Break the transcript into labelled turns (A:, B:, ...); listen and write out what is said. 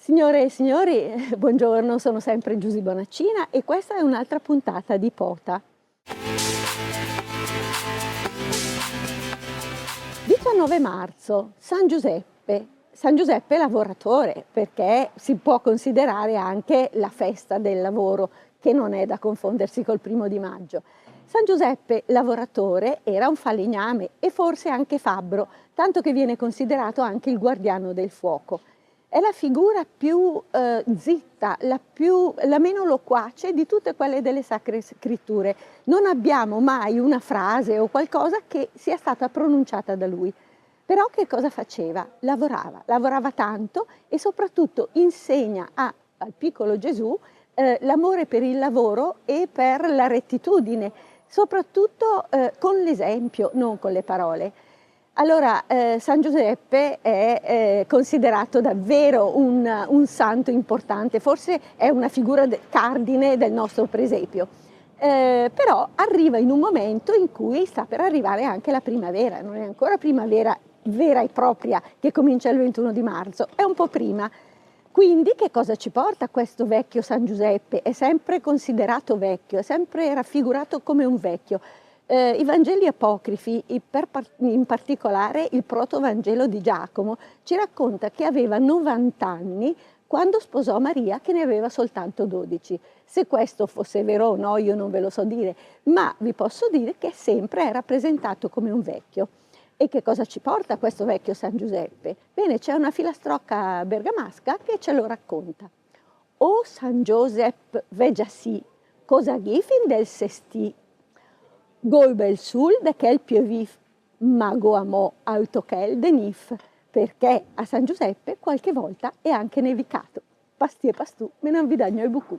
A: Signore e signori, buongiorno, sono sempre Giusy Bonaccina e questa è un'altra puntata di Pota. 19 marzo, San Giuseppe. San Giuseppe lavoratore, perché si può considerare anche la festa del lavoro, che non è da confondersi col 1° San Giuseppe lavoratore era un falegname e forse anche fabbro, tanto che viene considerato anche il guardiano del fuoco. È la figura più zitta, la meno loquace di tutte quelle delle Sacre Scritture. Non abbiamo mai una frase o qualcosa che sia stata pronunciata da lui. Però che cosa faceva? Lavorava tanto e soprattutto insegna al piccolo Gesù l'amore per il lavoro e per la rettitudine, soprattutto con l'esempio, non con le parole. Allora, San Giuseppe è considerato davvero un santo importante, forse è una figura cardine del nostro presepio. Però arriva in un momento in cui sta per arrivare anche la primavera, non è ancora primavera vera e propria che comincia il 21 di marzo, è un po' prima. Quindi che cosa ci porta questo vecchio San Giuseppe? È sempre considerato vecchio, è sempre raffigurato come un vecchio. I Vangeli apocrifi, in particolare il Protovangelo di Giacomo, ci racconta che aveva 90 anni quando sposò Maria, che ne aveva soltanto 12. Se questo fosse vero o no, io non ve lo so dire, ma vi posso dire che sempre è rappresentato come un vecchio. E che cosa ci porta questo vecchio San Giuseppe? Bene, c'è una filastrocca bergamasca che ce lo racconta. O San Josep vegasi, cosa gifin del sesti, Goibel sul de quel piovif, mago amo autoquel de nif, perché a San Giuseppe qualche volta è anche nevicato. Pasti e pastù, me non vi dagno i bucù.